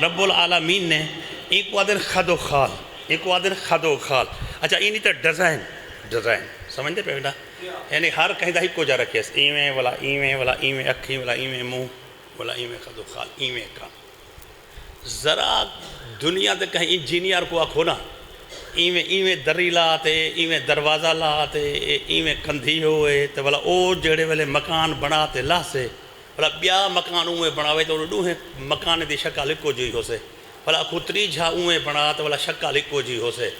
رب العالمین نے ایک وادر خد و خال، ایک وادر خد و خال. اچھا اینی تو ڈیزائن سمجھتے پہ بیٹا، یعنی ہر کہیں دا ہی کو جا رکھے ایویں والا ایویں والا ایویں اکھی والا ایویں منہ والا ایویں خد و خال ایویں کا. ذرا دنیا تے کہیں انجینئر کو آکھو نا ایویں دری لاتے ایویں دروازہ لاتے ایویں کندھی ہوئے تو والا او جڑے والے مکان بنا تے لا سے والا بیا مکان اوے بناوے تو ڈوہیں مکان دی شکل کو جی ہو سے والا خطری جھا اوے بنا تو والا شکل کو جی ہو سے.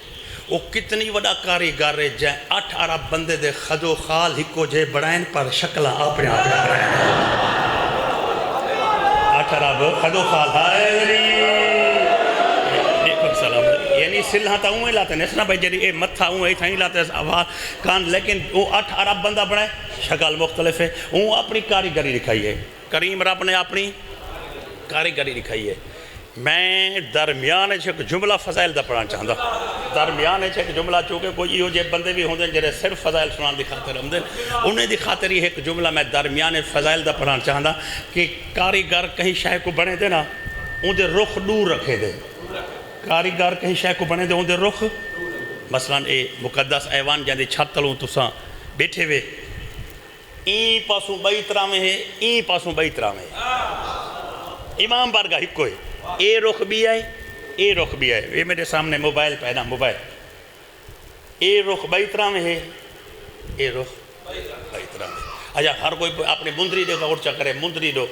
وہ کتنی وڈا کاریگر ہے جائیں 8 ارب بندے دے خد و خال ہکو جے بڑھائیں پر شکلہ اپنے آپ بڑھائیں 8 ارب خد و خال سلام. یعنی سلحہ تا اوے لاتے ہیں اسنا بھائی جری اے متھا اوے تھائیں لاتے ہیں آواز کان، لیکن وہ 8 ارب بندہ بڑھائے شکل مختلف ہے. وہ اپنی کاریگری دکھائی ہے، کریم رب نے اپنی کاریگری دکھائی ہے. میں درمیان ایک جملہ فضائل دا پڑھانا چاہتا درمیان ایک جملہ چونکہ کوئی ہو جے بندے بھی ہوندے جنہیں صرف فضائل سنان دی خاطر ہم دیں انہیں دی خاطر ہی ایک جملہ میں درمیان فضائل دا پڑھانا چاہتا کہ کاریگر کہیں شے کو بنے دے نا ان دے رخ دور رکھے دے. کاریگر کہیں شے کو بنے دے ان دے رخ، مثلا اے مقدس ایوان جاندی چھت تلوں تساں بیٹھے وے این پاسوں بئی طرح میں ہے این پاسوں بئی طرح میں ہے، امام بارگاہ ہکو ہے، اے رخ بھی آئے اے رخ بھی آئے. یہ میرے سامنے موبائل پہ ہے نا موبائل، اے رخ بئی طرح میں ہے اے رخ بئی طرح میں. اچھا ہر کوئی اپنی مندری دے غور چا کرے مندری دو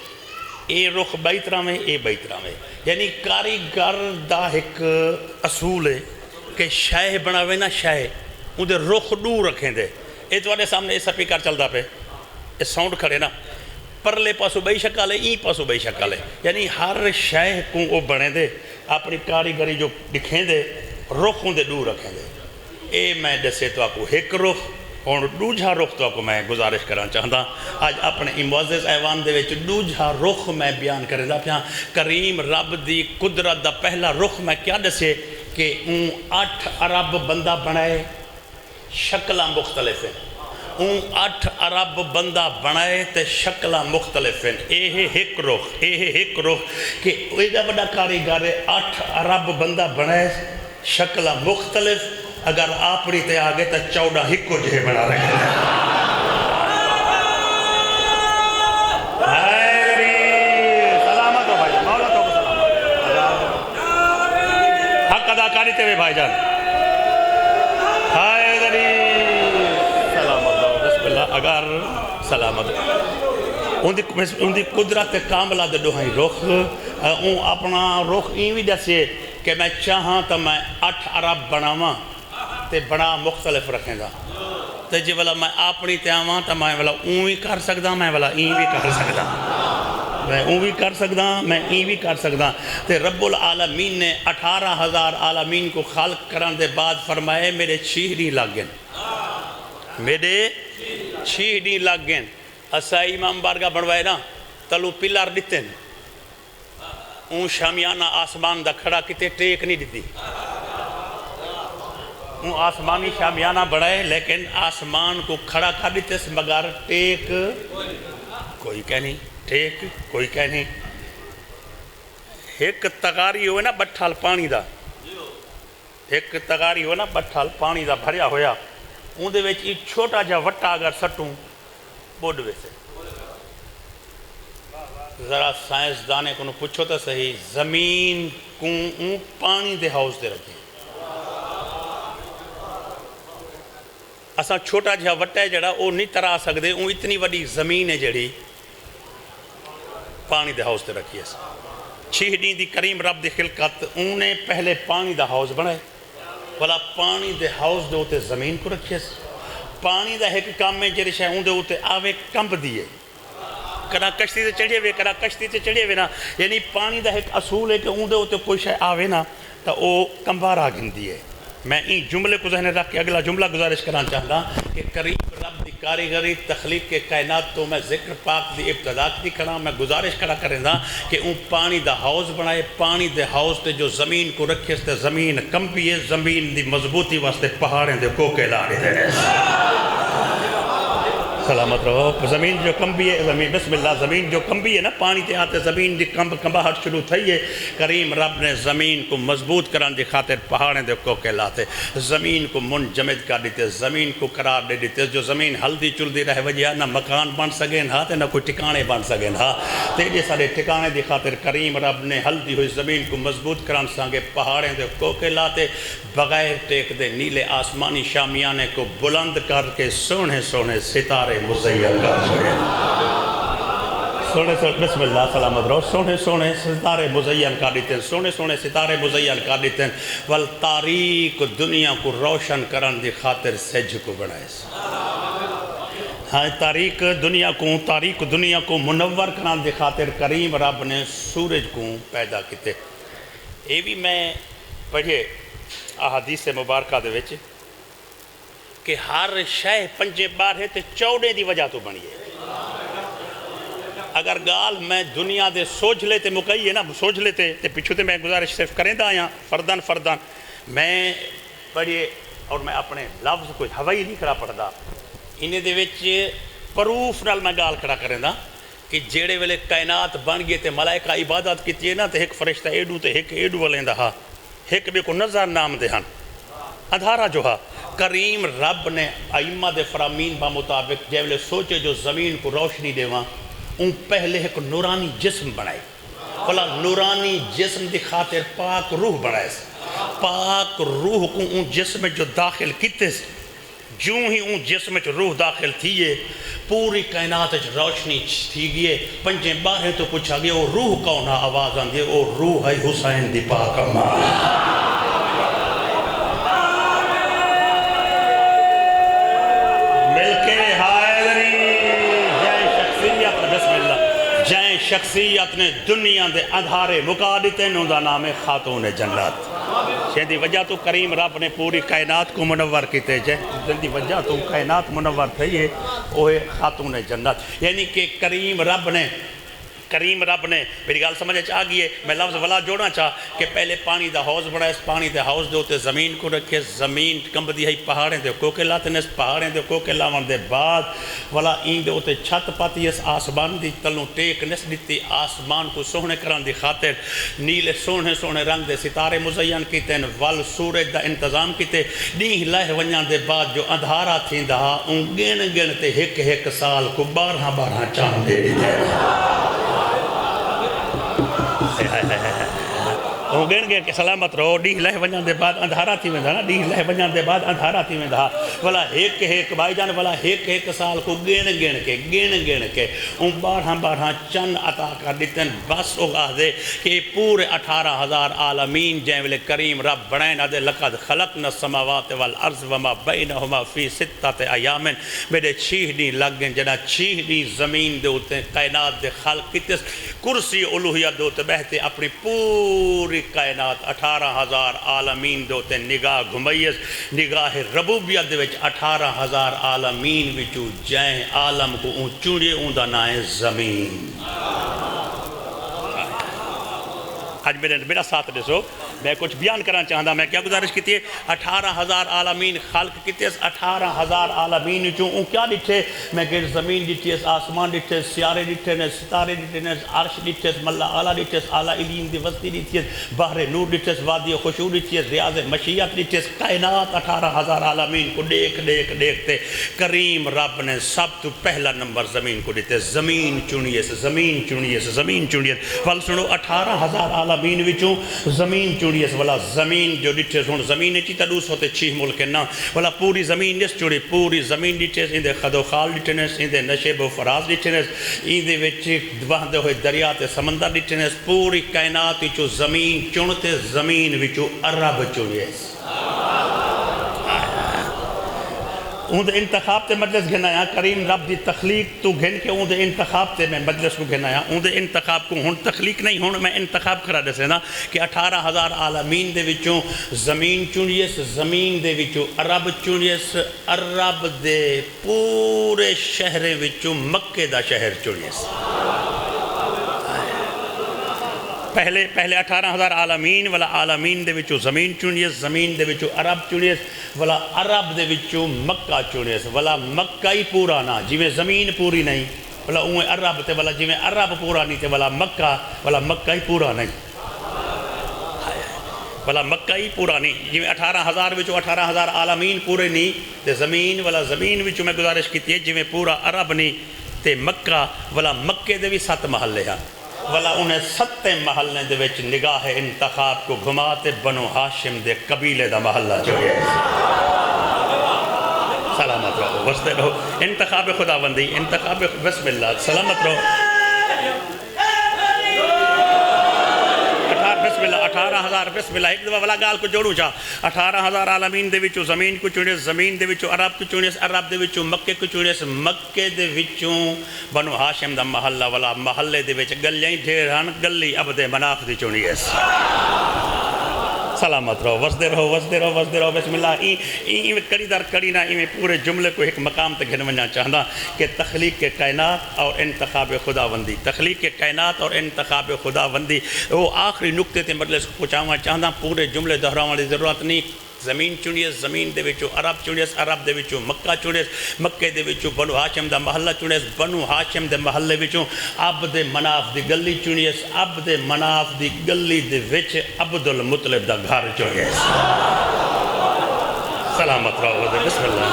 اے رخ بئی طرح میں اے بئی طرح میں. یعنی کاریگر دا ایک اصول ہے کہ شے بناوے نا شے ان دے رخ دور رکھیں دے. اے تواڈے سامنے سپیکر چلدا پہ اے ساؤنڈ کھڑے نا پرلے پاسو بئی شکل ہے این پاسو بئی شکل ہے. یعنی ہر شے کو وہ بنے دے اپنی کاریگری جو دکھیں دے رخ ان دے دور رکھیں دے. اے میں دسے تو آپ کو ایک رخ اور دوجھا رخ تو آپ کو میں گزارش کرنا چاہتا آج اپنے معزز ایوان دے وچ دوجھا رخ میں بیان کرے دا پیا. کریم رب دی قدرت دا پہلا رخ میں کیا دسے کہ 8 ارب بندہ بنائے شکلہ مختلف ہیں. 8 ارب بندہ بنائے تے شکلہ مختلف ہیں. اے ایک رخ کہ ایڈا بڑا کاریگر 8 ارب بندہ بنائے شکلہ مختلف اگر آپڑی تے آگے تا 14 ہکو جہے بنا رکھے ہیں. سلامت ہو بھائی مولا تو کو سلامت حق ادا کاری تے بھائی جان سلامت ہو بسم اللہ اگر سلامت ان دی قدرت کاملہ دے دوہائی رخ ان اپنا رخ این بھی دسے کہ میں چاہاں تا میں 8 ارب بناواں تے بڑا مختلف رکھیں گا تے جی والا میں اپنی تے آواں تا میں والا اون بھی کر سکدا میں والا این بھی کر سکدا میں اون بھی کر سکدا میں این بھی کر سکدا. تے رب العالمین نے 18,000 عالمین کو خالق کرن دے بعد فرمائے میرے 6 دن لگ گئے میرے 6 دن لگ گئے. اسا امام بارگاہ بنوائے نا تلو پلار دیتے اون شامیانہ آسمان دا کھڑا کتے ٹیک نہیں دیتی اون آسمانی شامیانہ بڑھائے لیکن آسمان کو کھڑا کھا دیتے مگر ٹیک کوئی کہہ نہیں ٹیک کوئی کہہ نہیں. ایک تغاری ہوئے نا بٹھال پانی دا ایک تغاری ہوئے نا بٹھال پانی دا بھریا ہویا اون دے ویچ ایک چھوٹا جا وٹا اگر سٹوں بوڈ ویسے ذرا سائنس دانے کو پوچھو تو صحیح زمین کو اون پانی دے ہاؤس دے رکھے اساں چھوٹا جہا وٹا ہے جڑا او نہیں ترا سکدے اون اتنی وڈی زمین ہے جڑی پانی دے ہاؤس دے رکھی ہے. 6 دن دی کریم رب دی خلقت انہیں پہلے پانی دا ہاؤس بنائے والا پانی دے ہاؤس دے ہوتے زمین کو رکھی ہے. پانی دا ایک کام میں جڑے شاہ اون دے ہوتے آوے کمپ دیئے کنا کشتی سے چڑھے ہوئے کنا کشتی سے چڑھے ہوئے نا. یعنی پانی دا ایک اصول ہے کہ اون دے ہوتے کوئی شاہ آوے نا تا او کمبارا گن دیئے. میں این جملے کو ذہن رکھ کے اگلا جملہ گزارش کرنا چاہتا کہ کریم رب دی کاریگری تخلیق کے کائنات تو میں ذکر پاک دی ابتداء دی کرنا میں گزارش کریں دا کہ اون پانی دا ہاؤس بنائے پانی دے ہاؤس تے جو زمین کو رکھے اس تے زمین کمپی ہے زمین دی مضبوطی واسطے پہاڑیں دے کوکے لارے دے سلامت رہو زمین جو کمبی ہے زمین بسم اللہ زمین جو کمبی ہے نا پانی تے آتے زمین دی کمباہٹ شروع تھی ہے کریم رب نے زمین کو مضبوط کران دی خاطر پہاڑیں دے کوکے لاتے زمین کو منجمد کر دیتے زمین کو قرار دے دیتے جو زمین ہلدی چلدی رہ وجہ نہ مکان بن سگیں ہاں تے نہ کوئی ٹھکانے بن سگیں ہاں تیجے سارے ٹھکانے دی خاطر کریم رب نے ہلدی ہوئی زمین کو مضبوط کران سانگے پہاڑیں دے کوکے لاتے بغیر ٹیک دے نیلے آسمانی شامیانے کو بلند کر کے سونے سونے ستارے مزین کر چھوڑے سونے سونے بسم اللہ سلامت رہو سونے سونے ستارے مزین کر دیتے ہیں سونے سونے ستارے مزین کر دیتے ہیں والتاریک دنیا کو روشن کرن دی خاطر سج کو بنائے ہاں تاریک دنیا کو منور کرن دی خاطر کریم رب نے سورج کو پیدا کیتے یہ بھی میں پڑھے احادیث مبارکہ دے وچ کہ ہر شے پنجے بار ہے تے چوڑے دی وجہ تو بنی ہے اگر گال میں دنیا دے سوچ لیتے مکئی ہے نا سوچ لیتے تے پچھو تے میں گزارش صرف کریں دا آیا فردان میں پڑھے اور میں اپنے لفظ کوئی ہوائی نہیں کھڑا پڑھ دا انہیں دے وچ پروف نال میں گال کھڑا کریں دا کہ جیڑے ویلے کائنات بن گئے تے ملائکہ عبادت کیتی ہے نا تے ایک فرشتہ ایڈو تے ایک ایڈو والیں دا ہا ایک بھی کو نظر نام دے ہن ادھارا جو ہا کریم رب نے ائمہ دے فرامین با مطابق جے ویلے سوچے جو زمین کو روشنی دے وہاں ان پہلے ایک نورانی جسم بنائے بلا نورانی جسم دی خاطر پاک روح بنائے پاک روح کو ان جسم جو داخل کیتے سے جو ہی ان جسم جو روح داخل تھیے پوری کائنات روشنی تھی گئے پنجیں باہر تو پوچھا گیا وہ روح کون آواز آن دے وہ روح ہے حسین دی پاک اماں شخصیت نے دنیا دے ادھارے مکا دیتے انہوں دا نام ہے خاتون جنت شہدی وجہ تو کریم رب نے پوری کائنات کو منور کیتے جلدی وجہ تو کائنات منور تھی ہے وہ خاتون جنت یعنی کہ کریم رب نے میری گال سمجھے چاہ گئی ہے میں لفظ ولا جوڑنا چاہ کہ پہلے پانی دا حوض بڑھا اس پانی دے حوض دے ہوتے زمین کو رکھے زمین کمب دی ہے پہاڑیں دے کوکے لاتے اس پہاڑیں دے کوکے لاون دے بعد ولا این دے ہوتے چھت پاتی اس آسمان دی تلوں ٹیک نس دیتی آسمان کو سونے کران دی خاطر نیلے سونے رنگ دے ستارے مزین کیتے ہیں ول سورج دا انتظام کیتے نیہ لہ ونیاں دے بعد جو اندھارا تھیں دہا ان گن تے ایک سال کو 12 چاند دے دیتے وہ گن گئے کہ سلامت رہو ڈیہ لہ ونجان دے بعد اندھارا تھی میں دھانا ڈیہ لہ ونجان دے بعد اندھارا تھی میں دھا والا ایک بھائی جان والا ایک سال کو گن کے ان 12 چند عطا کر دیتے ہیں بس وہ آدھے کہ پورے 18,000 عالمین جائیں ویلے کریم رب بڑھائیں آدھے لقد خلقنا السماوات والارض وما بینہما فی 6 ایام میرے 6 دن لگ گئے جنا 6 دن زمین دے ہوتے ہیں کائنات دے خلق کیتے کرسی الوہیت دے ہوتے بہتے اپنی پوری کائنات 18,000 عالمین دوتے نگاہ گھمائیس نگاہ ربوبیت دے وچ 18,000 عالمین وچو جائیں عالم کو اون چونڑے اون دا نائیں زمین آج میرا ساتھ دیسو میں کچھ بیان کرنا چاہتا میں کیا گزارش کیتی ہے 18,000 عالمین خلق کیتے ہیں 18,000 عالمین جو ان کیا ڈٹھے میں گر زمین ڈٹھے آسمان ڈٹھے سیارے ڈٹھے ستارے ڈٹھے عرش ڈٹھے ملا آلہ ڈٹھے آلہ علیم دی وسطی ڈٹھے بحر نور ڈٹھے وادی خشوع ڈٹھے ریاض مشیت ڈٹھے کائنات 18,000 عالمین کو دیکھتے کریم رب نے سب تو پہلا نمبر زمین کو دیتے زمین چونیے فل سنو 18,000 عالمین وچوں زمین چونیے والا زمین جو ڈٹھے سن زمین چی تدوس ہوتے 6 ملک نا والا پوری زمین جس چوڑی پوری زمین ڈٹھے اندے خد و خال ڈٹھے اندے نشیب و فراز ڈٹھے اندے وچ وہندے ہوئے دریات سمندر ڈٹھے پوری کائنات وچو زمین چونتے زمین وچو عرب چونیے اون دے انتخاب تے مجلس گھنایا کریم رب دی تخلیق تو گھن کے اون دے انتخاب تے میں مجلس کو گھنایا اون دے انتخاب کو ہون تخلیق نہیں ہون میں انتخاب کرا دے سینا کہ 18,000 عالمین دے وچوں زمین چونیس زمین دے وچوں عرب چونیس عرب دے پورے شہر وچوں مکے دا شہر چونیس پہلے 18,000 عالمین والا عالمین دے وچوں زمین چنیس زمین دے وچوں عرب چنیس والا عرب دے وچوں مکہ چنیس والا مکہ ہی پورا نہ جی میں زمین پوری نہیں والا اویں عرب تے والا جی میں عرب پورا نہیں تے والا مکہ ہی پورا نہیں والا مکہ ہی پورا نہیں جی میں 18,000 وچوں 18,000 عالمین پورے نہیں تے زمین والا زمین وچوں میں گزارش کیتی ہے جی میں پورا عرب نہیں تے مکہ والا مکے دے بھی 7 محلے ہیں والا انہیں 7 محلے دے وچ نگاہ انتخاب کو گھماتے بنو ہاشم دے قبیلے دا محلہ جو ہے سلامت رہو وستے رہو انتخاب خداوندی انتخاب بسم اللہ سلامت رہو بسم اللہ 18,000 بسم اللہ ایک دفعہ والا گال کو جوڑوں چاہ 18,000 عالمین دے وچوں زمین کو چونیس زمین دے وچوں عرب کو چونیس عرب دے وچوں مکے کو چونیس مکے دے وچوں بنو ہاشم دا محلہ والا محلے دے وچ گلیاں ڈھیر ہن گلی عبد مناف دی چونیس سلامت رہو وسدے رہو بسم اللہ این کڑی در کڑی نہ این پورے جملے کو ایک مقام تک گھنونا چاہتا کہ تخلیق کے کائنات اور انتخاب خداوندی تخلیق کے کائنات اور انتخاب خداوندی وہ آخری نقطے تے مطلب کو پہنچانا چاہتا پورے جملے دہراؤں والی ضرورت نہیں زمین چنیس زمین دے وچوں عرب چنیس عرب دے وچوں مکہ چنیس مکے دے وچوں بنو ہاشم دا محلہ چنیس بنو ہاشم دے محلے وچوں عبد مناف دی گلی چنیس عبد مناف دی گلی دے وچ عبد المطلب دا گھر چنیس سلامت رہو بسم اللہ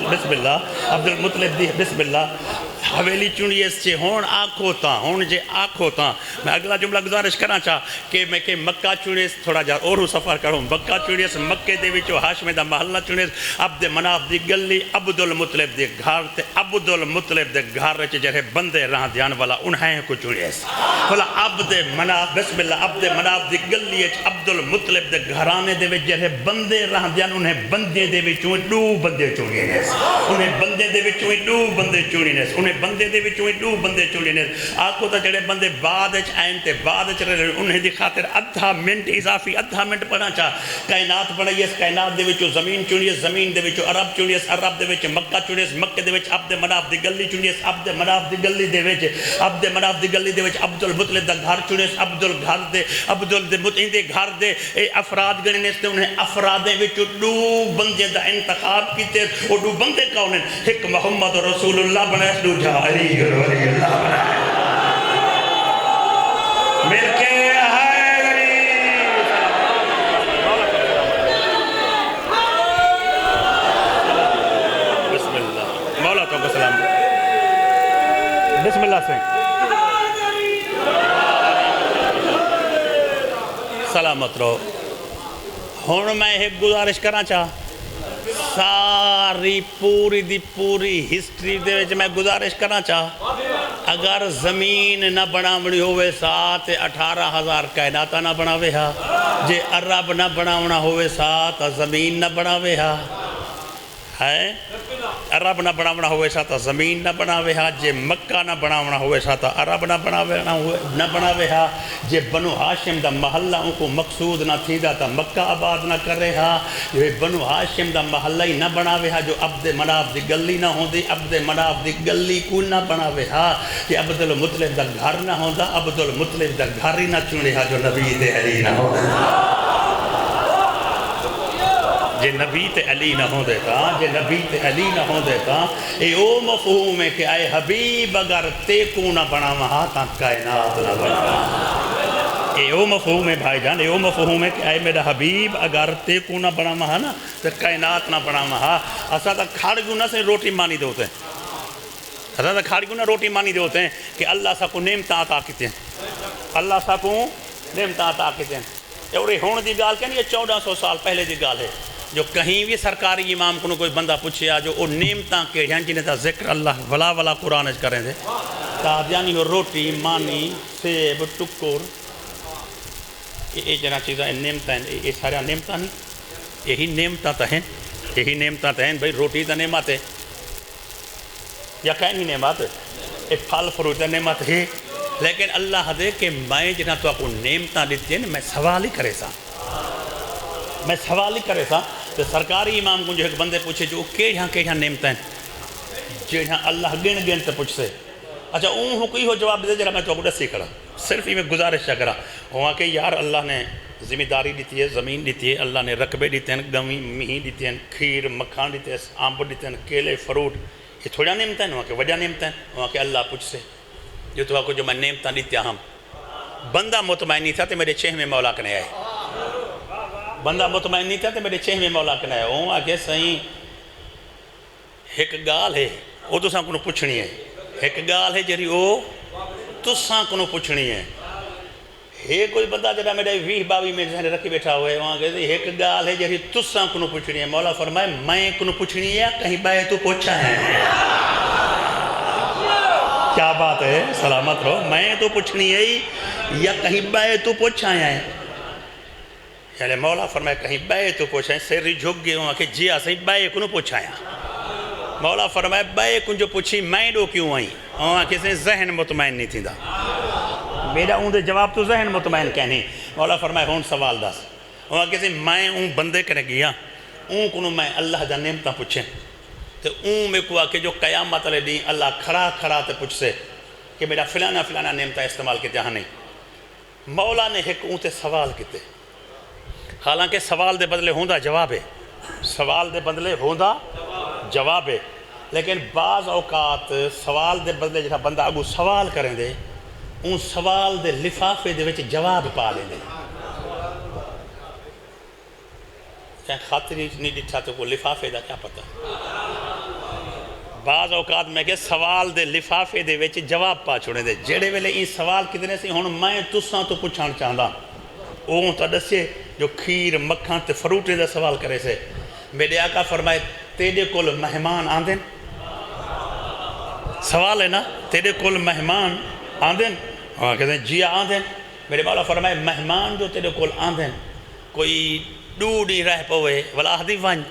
بسم اللہ عبد المطلب دی بسم اللہ حویلی چونیس چے ہون آنکھو تا ہون جے آنکھو تا میں اگلا جملہ گزارش کرنا چاہ کہ میں کہ مکہ چونیس تھوڑا جا اور سفر کروں مکہ چونیس مکے دے وچو ہاشم دا محلہ چونیس عبد مناف دی گلی عبد المطلب دی گھر تے عبد المطلب دی گھر رچے جرے بندے رہاں دیان والا انہیں کو چونیس والا عبد مناف بسم اللہ عبد مناف دی گلی عبد المطلب دی گھرانے دے وچ جرے بندے رہاں دیان انہیں بندے دے وچوں دو بندے چونیس انہیں بندے دے وچوں دو بندے چونیس انہیں بندے دے وچوں دو بندے چونیس آکو تا جڑے بندے بعد اچ آئین تے بعد اچ رہے انہیں دی خاطر ادھا منٹ اضافی ادھا منٹ پڑھنا چاہ کائنات پڑھائیے اس کائنات دے وچوں زمین چونیس زمین دے وچوں عرب چونیس عرب دے وچوں مکہ چونیس مکہ دے وچ عبد مناف دی گلی چونیس عبد مناف دی گلی دے وچ عبد مناف دی گلی دے وچ عبد المطلب دا گھر چونیس عبد الگھر دے عبد المطلب دے گھر دے افراد گننیس تے انہیں افرادیں وچوں دو بندے دا انتخاب کیتے وہ دو بندے کون ہیں ایک محمد رسول اللہ بنائے دو جا علی اللہ بنائے مل کے بسم اللہ سے سلامت رہو ہون میں ایک گزارش کرنا چاہ ساری پوری دی پوری ہسٹری دے وچ میں گزارش کرنا چاہ اگر زمین نہ بناونی ہوئے ساتھ 18,000 کائناتہ نہ بناوے ہا جے عرب نہ بناونا ہوئے ساتھ زمین نہ بناوے ہا ہے عرب نہ بناونا ہوئے ساتھ زمین نہ بناوے ہا جے مکہ نہ بناونا ہوئے ساتھ عرب نہ بناوے ہا جے بنو ہاشم دا محلہ ان کو مقصود نہ تھی دا تا مکہ آباد نہ کر رہے ہا جے بنو ہاشم دا محلہ ہی نہ بناوے ہا جو عبد مناف دی گلی نہ ہوں دی عبد مناف دی گلی کو نہ بناوے ہا کہ عبد المطلب دا گھر نہ ہوں دا عبد المطلب دا گھر ہی نہ چنے ہا جو نبی دے علی نہ ہوں جے نبی تے علی نہ ہوں دیتا جے نبی تے علی نہ ہوں دیتا اے او مفہوم ہے کہ اے حبیب اگر تے کو نہ بنا مہا تا کائنات نہ بنا اے او مفہوم ہے بھائی جان اے او مفہوم ہے کہ اے میرا حبیب اگر تے کو نہ بنا مہا نا تو کائنات نہ بنا مہا اسا تا کھاڑ گنا سے روٹی مانی دے ہوتے ہیں اسا تا کھاڑ گنا روٹی مانی دے ہوتے ہیں کہ اللہ سا کو نعمتاں عطا کیتے ہیں اللہ سا کو نعمتاں عطا کیتے ہیں اور ہون دی گال کہنی یہ 1400 سال پہلے دی گال ہے جو کہیں بھی سرکاری امام کو کوئی بندہ پوچھیا جو وہ نعمتاں کے جنہیں تا ذکر اللہ ولا قرآن کریں تھے قادیانی ہو روٹی مانی سیب ٹکر یہ جنا چیزیں نعمتیں یہ سارا نعمتاں نہیں یہی نعمتاں تو ہیں یہی نعمتاں تو ہیں بھائی روٹی تو نعمت ہے یا کہیں نہیں نعمت یہ پھل فروٹ نعمت ہے لیکن اللہ دے کہ میں جنہیں تو آپ کو نعمتاں دیتی ہیں میں سوال ہی کرے سا تو سرکاری امام کو جو ایک بندے پوچھے جو کیڑیاں نعمتیں جہاں اللہ گن تے پوچھ سے اچھا اون ہو کوئی ہو جواب دے جرا میں تو کو دسی کھڑا صرف ہی میں گزارش کرا وہاں کہ یار اللہ نے ذمہ داری دیتی ہے، زمین دیتی ہے، اللہ نے رقبے دیتے ہیں، گویں میہ دیتے ہیں، کھیر مکھان دیتے ہیں، آمب دیتے ہیں، کیلے فروٹ، یہ تھوڑا نعمت ہیں وہاں کے وجہ نعمت ہیں وہاں کہ اللہ پوچھ سے جو تو آپ کو جو میں نعمتیں دیتے ہم بندہ مطمئن نہیں تھا تو میرے چہمے مولا کنے آئے، بندہ مطمئن نہیں تھا تو میرے چہمے مولا کنے آئے وہاں کہ صحیح ایک گال ہے وہ تو ساں کو پوچھنی ہے، ایک گال ہے جری وہ تو ساں کو پوچھنی ہے، یہ کوئی بندہ جڑا میرے 20-22 میں ذہن رکھی بیٹھا ہوئے وہاں کہ ایک گال ہے جری تساں کو پوچھنی ہے، مولا فرمائے میں کو پوچھنی ہے کہیں بائے تو پوچھا ہے، کیا بات ہے سلامت رہو، میں تو پوچھنی ہے یا کہیں بائے تو پوچھا ہے، یعنی مولا فرمائے کہیں بائے تو پوچھا ہے، سیری جھک گئے وہاں کہ جی آسائی بائے کو پوچھا ہے، مولا فرمائے بائے کن جو پوچھی میں دو کیوں آئی وہاں کسی ذہن مطمئن نہیں تھی دا میرا دے جواب تو ذہن مطمئن کہنی، مولا فرمائے ہون سوال دس وہاں کسی میں بندے کرنے گیا کنو میں اللہ دا نعمتاں پوچھیں تو میں کو آکے جو قیامت علیہ دیں اللہ کھڑا تے پوچھ سے کہ میرا فلانا نعمتاں استعمال کی جہاں نہیں، مولا نے ایک تے سوال کیتے حالانکہ سوال دے بدلے ہوندہ جواب ہے، سوال دے بدلے ہوندہ جواب ہے، لیکن بعض اوقات سوال دے بدلے جہاں بندہ اگو سوال کریں دے ان سوال دے لفافے دے وچ جواب پا لیں دے چاہے خاطری نہیں ڈٹھا تو کوئی لفافے دا کیا پتہ بعض اوقات میں کہ سوال دے لفافے دے وچ جواب پا چھوڑیں دے جڑے ویلے این سوال کتنے سے ہون میں تساں تو پوچھان چاہتا اون تو دسے جو کھیر مکھان تے فروٹے دا سوال کرے سے میرے آقا فرمائے تیرے کول مہمان آندن سوال ہے نا تیرے کول مہمان آندن وہاں کہتے ہیں جی آندن میرے مولا فرمائے مہمان جو تیرے کول آندن کوئی ڈوڑی رہ پوے ولا آدھی ون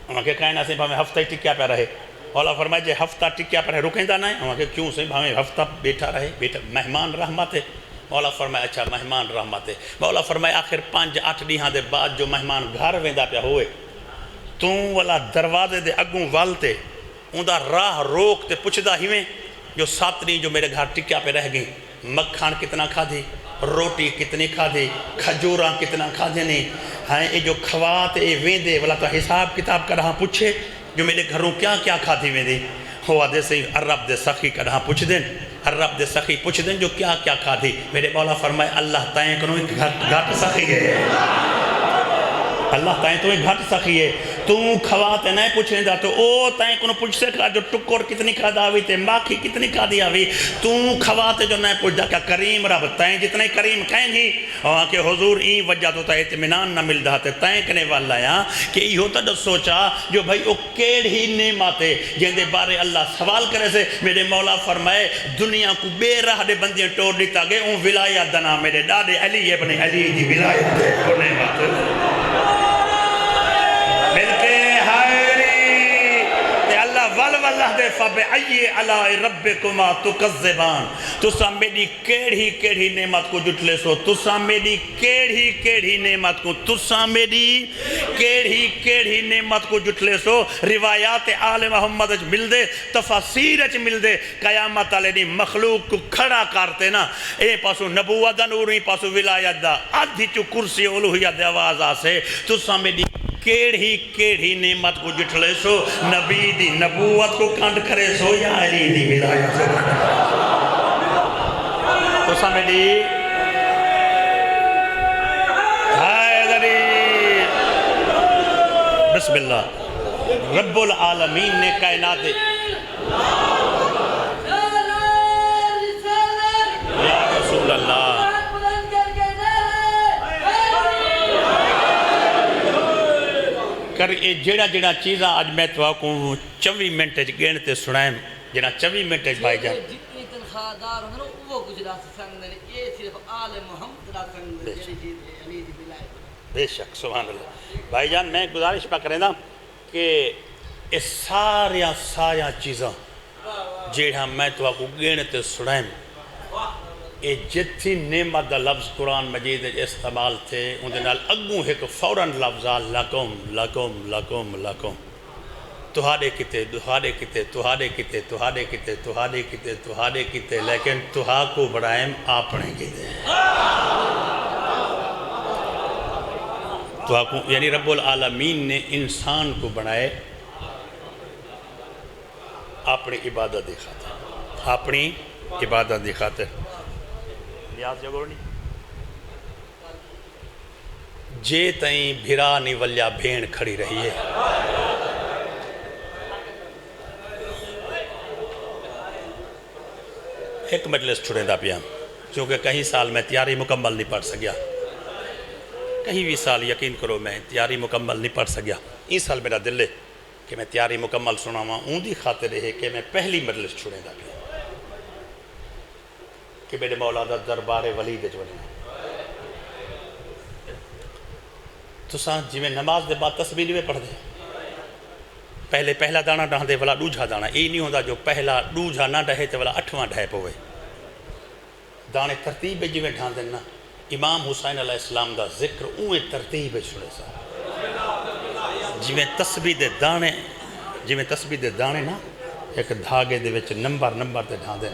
وہاں کہ کہنا سے بھامیں ہفتہ ٹکیا پہ رہے مولا فرمائے جے ہفتہ ٹکیا پہ رہے رکیں دا نہیں وہاں کہ کیوں سے بھامیں ہفتہ بیٹھا رہے مہمان رحمت ہے مولا فرمائے اچھا مہمان رحمت ہے مولا فرمائے آخر 5-8 ڈیہاں دے بعد جو مہمان گھر ویندہ پہ ہوئے تو والا دروازے دے اگوں والتے اندہ راہ روک تے پچھدہ ہی میں جو ساتری جو میرے گھر ٹکیا پہ رہ گئی مکھان کتنا کھا دی روٹی کتنی کھا دی کھجوراں کتنا کھا دینے ہاں یہ جو کھوات اے ویندے والا تو حساب کتاب کا رہا پوچھے جو میرے گھروں کیا کھا دی ویندے ہوا دے سے عرب دے سخی کا رہا پوچھ دیں عرب دے سخی پوچھ دیں جو کیا کھا دی میرے مولا فرمائے اللہ تائیں کنو گھٹ سخی ہے اللہ تائیں تو ایک گھٹ سخی ہے تو کھواتے نہیں پوچھیں دا تو او تائیں کنو پوچھ سکا جو ٹکور کتنی کھا دا ہوئی تے ماکھی کتنی کھا دی ہوئی تو کھواتے جو نہیں پوچھ دا کیا کریم رب تائیں جتنے کریم کہیں گی وہاں کہ حضور این وجہ تو تائیں اطمینان نہ مل دا تے تائیں کنے والا یا کہ یہ ہوتا جو سوچا جو بھائی او کیڑ ہی نعمتیں جن دے بارے اللہ سوال کرے سے میرے مولا فرمائے دنیا کو بے راہ دے بندیاں ٹوڑ دیتا گئے اون ولایت دنا میرے ڈاڈے علی ابن علی دی ولایت دے وہ نعمت واللہ دے فَبِعَيِّ عَلَىٰ رَبِّكُمَا تُكَذِّبَانِ تُساں میری کیڑھی نعمت کو جٹلے سو تُساں میری کیڑھی نعمت کو تُساں میری کیڑھی نعمت کو جٹلے سو روایات آل محمد اچھ مل دے تفاسیر اچھ مل دے قیامت علیہ دی مخلوق کو کھڑا کرتے نا اے پاسو نبوت دا نور اے پاسو ولایت دا آدھی چو کرسی اولوہیت دے آواز آسے تُساں میری کیڑھی نعمت کو جٹھلے سو نبی دی نبوت کو کانڈ کرے سو یا علی دی ولایت کو تو سمیڈی حیدری بسم اللہ رب العالمین نے کائنات یا رسول اللہ کر یہ جڑا چیزاں آج میں تو آکوں 24 منٹ گینتے سنائیں جنا 24 منٹ بھائی جان جتنی تنخواہ دار ہوں وہ کچھ را سکندر یہ صرف آل محمد را سکندر بے شک سبحان اللہ بھائی جان میں گزارش پا کریں دا کہ یہ ساریا چیزاں جڑا میں تو آکوں گینتے سنائیں یہ جتھی نعمت دا لفظ قرآن مجید استعمال تھے ان دے نال اگوں ایک فوراً لفظ لکم تہاڈے کتے تہاڈے کتے تہاڈے کتے تہاڈے کتے تہاڈے کتے تہاڈے کتے لیکن تہا کو بڑائیں اپنے کتے تہا کو یعنی رب العالمین نے انسان کو بنائے اپنی عبادت دی خاطر اپنی عبادت دی خاطر نیاز جگوڑنی جے تائیں بھرا نہیں ولیا بھین کھڑی رہی ہے ایک مجلس چھوڑیں دا پیا چونکہ کہیں سال میں تیاری مکمل نہیں پڑھ سکیا کہیں بھی سال یقین کرو میں تیاری مکمل نہیں پڑھ سکیا اس سال میرا دل ہے کہ میں تیاری مکمل سنا ہوا اون دی خاطر ہے کہ میں پہلی مجلس چھوڑیں دا پیا کہ میرے مولا دا دربار ولی دے جوڑیں تو ساں جی میں نماز دے بعد تسبیح میں پڑھ دے پہلے پہلا دانا ڈاہ دے والا ڈوجھا دانا یہ نہیں ہوتا جو پہلا ڈوجھا نہ ڈہے تے والا 8واں ڈھے پوے دانے ترتیب جی میں ڈھان دینا امام حسین علیہ السلام دا ذکر اوے ترتیب چھڑے سا جی میں تسبیح دے دانے نا ایک دھاگے دے وچ نمبر تے ڈھان دے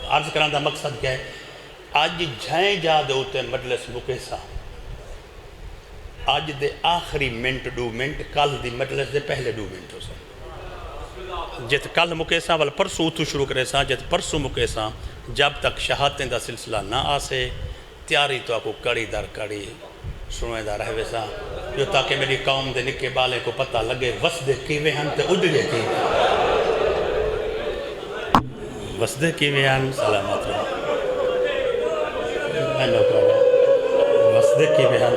عرض کران دا مقصد کیا ہے آج جھائیں جا دے ہوتے مجلس مکے سا آج دے آخری منٹ 2 منٹ کل دی مجلس دے پہلے 2 منٹ ہو سا جت کل مکے سا والا پرسو تو شروع کرے سا جت پرسو مکے سا جب تک شہادتیں دا سلسلہ نہ آسے تیاری تو آپ کو کڑی در کڑی سنویں دا رہوے سا جو تاکہ میری قوم دے نکے بالے کو پتہ لگے وسدے کیوے ہن تے اڈگے کیوے وسدے کیوے ہن سلامت رہا میں لوگ رہا وسدے کیوے ہن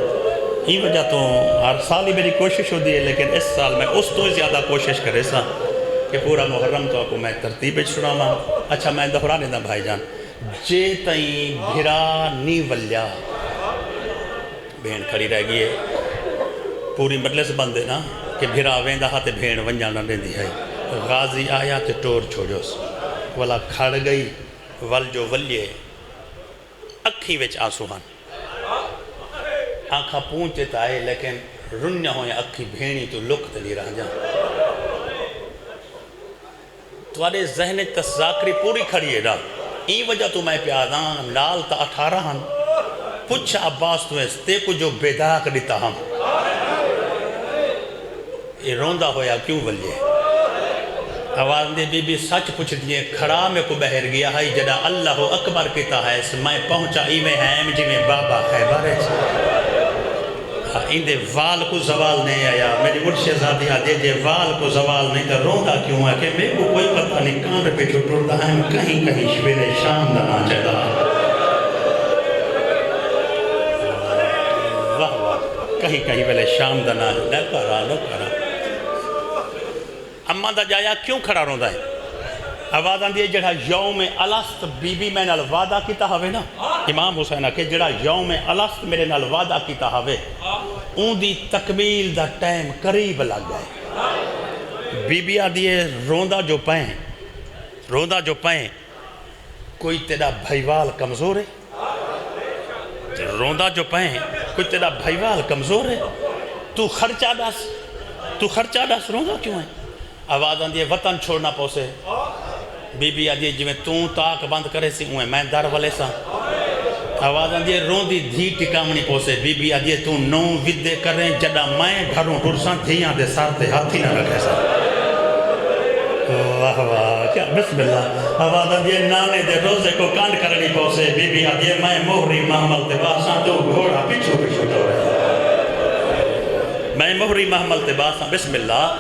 ہی وجہ تو ہر سال ہی میری کوشش ہوتی ہے لیکن اس سال میں اس تو زیادہ کوشش کرے سا کہ پورا محرم تو آپ کو میں ترتیب چھڑا ماں اچھا میں دہرا دینا بھائی جان جے تائیں بھرا نی ولیا بھین کھڑی رہ گئی ہے پوری مجلس بندے نا کہ بھرا ویندہ ہاتھ بھین ونجا نہ دیندی ہے غازی آیا تے ٹور چھوڑو والا کھڑ گئی ول جو ولیے اکھی وچ آنسو ہن آنکھا پونچے تائے لیکن رنیا ہوئے اکھی بھینی تو لک تلی رہ جا توارے ذہن تذاکری پوری کھڑی ہے نا این وجہ تو میں پیادان لال تا 18 ہن پچھ عباس تو اس تے کو جو بیداک دیتا ہم یہ روندہ ہویا کیوں ولیے آواز دے بی بی سچ پوچھ دیئے کھڑا میں کو بہر گیا ہے جدا اللہ اکبر کتا ہے اس میں پہنچا ایویں ہیم جی میں بابا خیبر ہے ان دے وال کو زوال نہیں آیا میری مرشد زادیہ دے جے وال کو زوال نہیں تھا روندہ کیوں ہے کہ میں کو کوئی پتہ نہیں کان پہ جو ٹوڑتا ہے کہیں کہیں شویلے شام دنا چاہتا واہ واہ کہیں کہیں ویلے شام دنا نہ کرا اماں دا جایا کیوں کھڑا روندہ ہے آواز آن دیئے جڑا یوم الست بی بی میں نال وعدہ کیتا ہوئے نا امام حسینہ کہ جڑا یوم الست میرے نال وعدہ کیتا ہوئے اون دی تکمیل دا ٹائم قریب لگ گئے بی بی آدھیے روندہ جو پائیں کوئی تیرا بھائیوال کمزور ہے روندہ جو پائیں کوئی تیرا بھائیوال کمزور ہے تو خرچہ ڈاس روندہ کیوں ہے آواز آن دیئے وطن چھوڑنا پوسے بی بی آدھیے جی میں توں تاک بند کرے سی ہوئے میں در والے سا آواز آدھیے رون دی دھی ٹکامنی پوسے بی بی آدھیے توں نو ودے کریں جڑا میں گھروں ٹرساں دھیاں دے سارتے ہاتھی نہ رکھے سا واہ واہ کیا بسم اللہ آواز آدھیے نانے دے روزے کو کانڈ کرنی پوسے بی بی آدھیے میں مہری محمل تے باساں تو گھوڑا پچھو جو رہے میں مہری محمل تے باساں بسم اللہ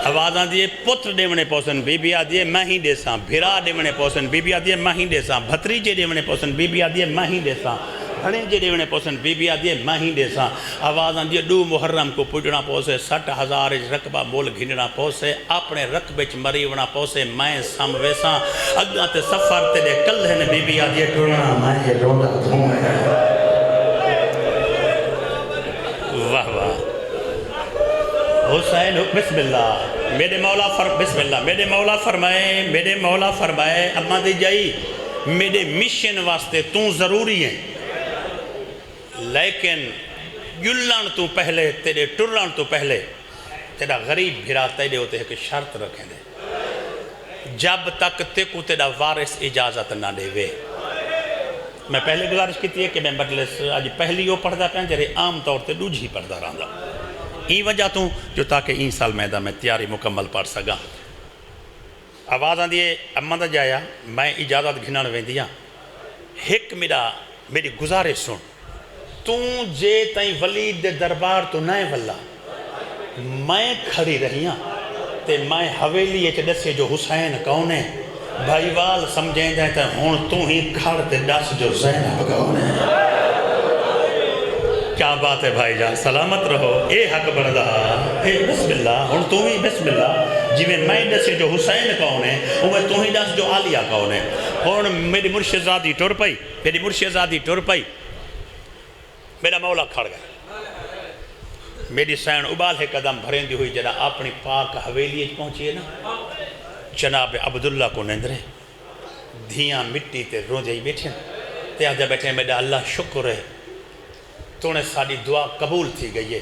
آواز آدھیے پتر دیونے پوسن بی بی آدھیے میں ہی دیساں بھرا دیونے پوسن بی بی آدھیے میں ہی دیساں بھتریجے دیونے پوسن بی بی آدھیے میں ہی دیساں بھڑیجے دیونے پوسن بی بی آدھیے میں ہی دیساں آواز آدھیے 2 محرم کو پجنا پوسے 60,000 رقبہ مول گھننا پوسے اپنے رقبے چ مریونا پوسے میں سم ویساں اگاں تے سفر تے دے کل ہے بی بی آدھیے ٹوڑنا میں روندہ دھوں ہے واہ واہ حسین بسم اللہ میرے مولا فرمائے اما دی جائی میرے مشن واسطے توں ضروری ہیں لیکن جلن تو پہلے تیرے ٹرن تو پہلے تیرا غریب بھرا تیرے ہوتے ایک شرط رکھیں دے جب تک تیکو تیرا وارث اجازت نہ دے وے میں پہلے گزارش کی تھی کہ میں مجلس آج پہلی وہ پڑھدا پہن جرے عام طور تے دوجھی پڑھدا رہندا این وجہ تو جو تاکہ این سال میدہ میں تیاری مکمل پڑھ سکا آواز آندی ہے اماں دا جایا میں اجازت گھنان ویندیاں ایک میری گزارش سن تو جے تائیں ولید دے دربار تو نائے واللہ میں کھڑی رہیاں تے میں حویلی اچھ دسے جو حسین کونے بھائی وال سمجھیں دیں تے ہون تو ہی کھڑ تے دس جو زینب کونے کیا بات ہے بھائی جان سلامت رہو اے حق بردہ اے بسم اللہ ہون تو ہی بسم اللہ جی میں دسے جو حسین کونے میں تو ہی دس جو عالیہ کونے ہون میری مرشدزادی ٹور پئی میرا مولا کھڑ گیا میری سین ابال ہے قدم بھریں دی ہوئی جڑا اپنی پاک حویلی پہنچی ہے نا جناب عبداللہ کو نندرے دھیاں مٹی تے رو جائی بیٹھیں تے آجا بیٹھیں میرا اللہ شکر ہے تو نے ساری دعا قبول تھی گئی ہے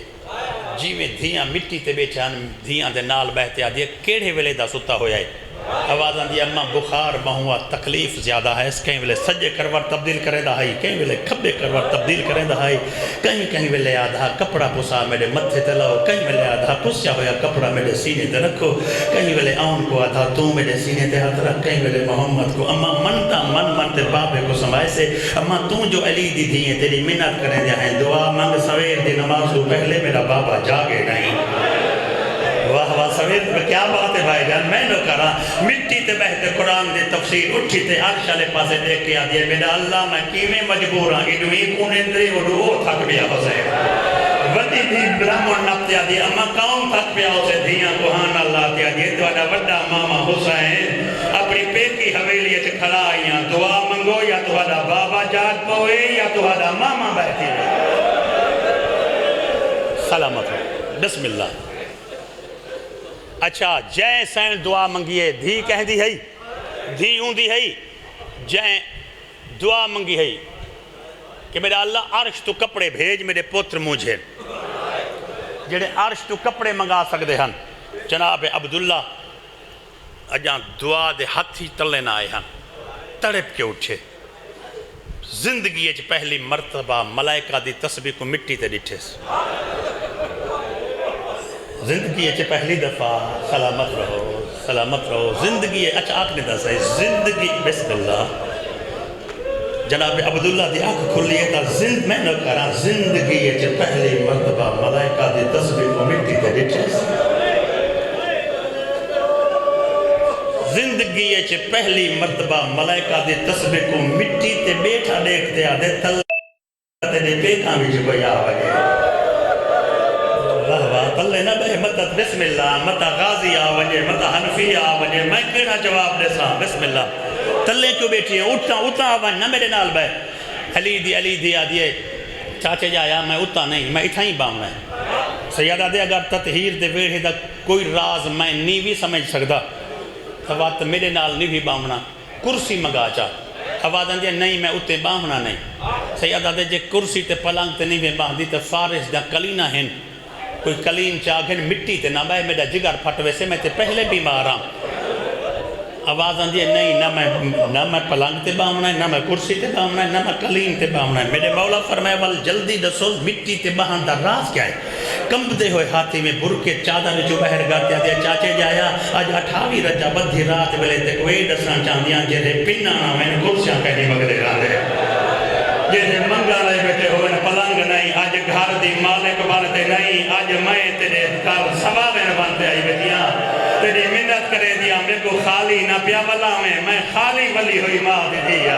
جی میں دھیاں مٹی تے بیٹھیں دھیاں دے نال بہتے آدھی ہے کیڑے ویلے دا ستا ہویا ہے آواز آندھی اماں بخار بہوا تکلیف زیادہ ہے اس کہیں ویلے سجے کرور تبدیل کریں دا ہے کہیں ویلے کھبے کرور تبدیل کریں دا ہے کہیں ویلے آدھا کپڑا پسا میرے متھے تے لاؤ کہیں ویلے آدھا پسیا ہویا کپڑا میرے سینے تے رکھو کہیں ویلے آن کو آدھا تو میرے سینے تے ہاتھ رکھ کہیں ویلے محمد کو اماں من تے بابے کو سمائے سے اماں تو جو علی دی دیئے تیری منت کریں دیا ہیں دعا مانگ سویر دی نماز تو پہلے میرا بابا جاگے نہیں واہ واہ سویر کیا بات ہے بھائی جان میں نہ کرا مٹی تے بہتے قرآن دے تفسیر اٹھی تے عرش علیہ پاسے دیکھ کے آدھے میرا اللہ میں کیویں مجبور ہاں ادوی کونے اندرے وہ تھک بیا حسین وڈی تھی برہمن نپتے آدھے اما کون تھک بیا اسے دھیاں کوہان اللہ تے آدھے دوڑا وڈا ماما حسین اپنی پیکی حویلی اچھ کھڑا آئیاں دعا منگو یا توڑا بابا جاگ پوئے یا توڑا ماما بیٹھی سلامت بسم اللہ اچھا جائیں سین دعا منگیے دھی کہہ دی ہے دھی ہوں دی ہے جائیں دعا منگی ہے کہ میرا اللہ عرش تو کپڑے بھیج میرے پتر مجھے جڑے عرش تو کپڑے منگا سکتے ہیں جناب عبداللہ اجاں دعا دے ہاتھی تلے نہ آئے ہیں تڑپ کے اٹھے زندگی اچھ پہلی مرتبہ ملائکہ دی تسبیح کو مٹی تے ڈٹھے زندگی اچھے پہلی دفعہ سلامت رہو زندگی اچھا آنکھ نے دس ہے زندگی بسم اللہ جناب عبداللہ دی آنکھ کھلی ہے میں نہ کرا زندگی اچھے پہلی مرتبہ ملائکہ دی تسبیح کو مٹی تے ڈٹھے زندگی اچھے پہلی مرتبہ ملائکہ دی تسبیح کو مٹی تے بیٹھا دیکھتے آدھے تل تے دے پیکاں بھی جو کوئی آوائے اللہ نہ بے مدد بسم اللہ متا غازی آوجے متا حنفی آوجے میں کیڑا جواب دے سا بسم اللہ تلے کیوں بیٹھی ہیں اٹھا آوان نہ میرے نال بے علی دی آدھیے چاچے جایا میں اٹھا نہیں میں اتھا ہی باؤں سیادہ دے اگر تطہیر دے ویڑے دا کوئی راز میں نہیں بھی سمجھ سکتا وقت میرے نال نہیں بھی باؤں کرسی مگا چاہ آواز آندھی نہیں میں اتے باؤں نہیں سیادہ دے جے کرسی تے پلنگ تے نہیں بھی باؤں دی تے فارش دا کلینہ ہیں کوئی کلین چاگن مٹی تے نہ بائے میرا جگر پھٹ ویسے میں تے پہلے بھی مارا آواز آندھی ہے نہیں نہ میں پلنگ تے باؤنا ہے نہ میں کرسی تے باؤنا ہے نہ میں کلین تے باؤنا ہے میرے مولا فرمائے وال جلدی دسو مٹی تے باہن دا راز کیا ہے کمبتے ہوئے ہاتھی میں برکے چادر جو بہر گاتے دیا چاچے جایا آج 28 رجا بدھی رات ویلے تے کوئی دسنا چاندیاں جیسے پننا نہ میں نے کرسیاں کہنی مگلے راندے جیسے منگا رہے بیٹھے ہوئے پلنگ نہیں آج گھر دی مالک بنتے نہیں آج میں تیرے کار سوابین بنتے آئی بیٹیاں تیری منت کرے دیا میں کو خالی نہ پیا والا میں خالی ولی ہوئی ماں دی دیا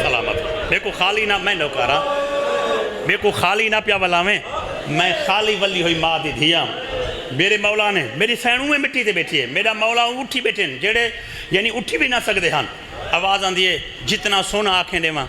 سلامت میں کو خالی نہ میں نوکارا میں کو خالی نہ پیا والا میں خالی ولی ہوئی ماں دی دیا میرے مولا نے میری سینوں میں مٹی تے بیٹھی ہے میرا مولا اٹھی بیٹھے جڑے یعنی اٹھی بھی نہ سکتے ہیں آواز آندھی ہے جتنا سونا آنکھیں دے ماں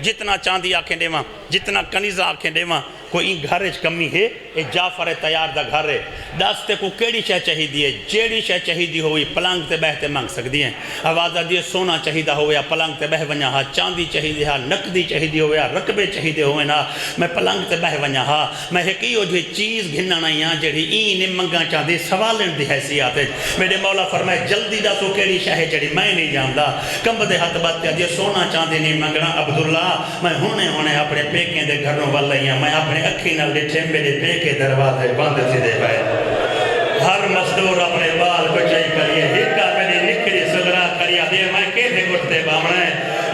جتنا چاندی آنکھیں دے ماں جتنا کنیزہ آنکھیں دیواں کوئی این گھر کمی ہے اے جعفر تیار دا گھر ہے دستے کو کیڑی شے چاہیے جیڑی شے چاہیے ہوئی پلنگ تے بہتے منگ سکتی ہیں آواز دیے سونا چاہیے ہویا پلنگ تے بہ ونیا ہا چاندی چاہیے ہا نقدی چاہیے ہویا رقبے چاہیے ہوئے نا میں پلنگ تے بہ ونیا ہا میں ایک ہی جو چیز گھننا نہیں ہاں جڑی این منگا چاہتی سوالن دی حیثیت میرے مولا فرمائے جلدی دا تو کیڑی شے ہے جڑی میں نہیں جاندا کمب دے ہاتھ بات دیے سونا چاندی نہیں منگنا عبداللہ میں ہونے اپنے پیکیں دے گھروں والے میں اپنے اکھی نہ لٹھے میرے پیکے دروازے بند تھی دے پائے ہر مزدور اپنے بال کو چاہی کریے ہکا میری نکڑی سگرا کریا دے میں کیسے گھٹتے بامنے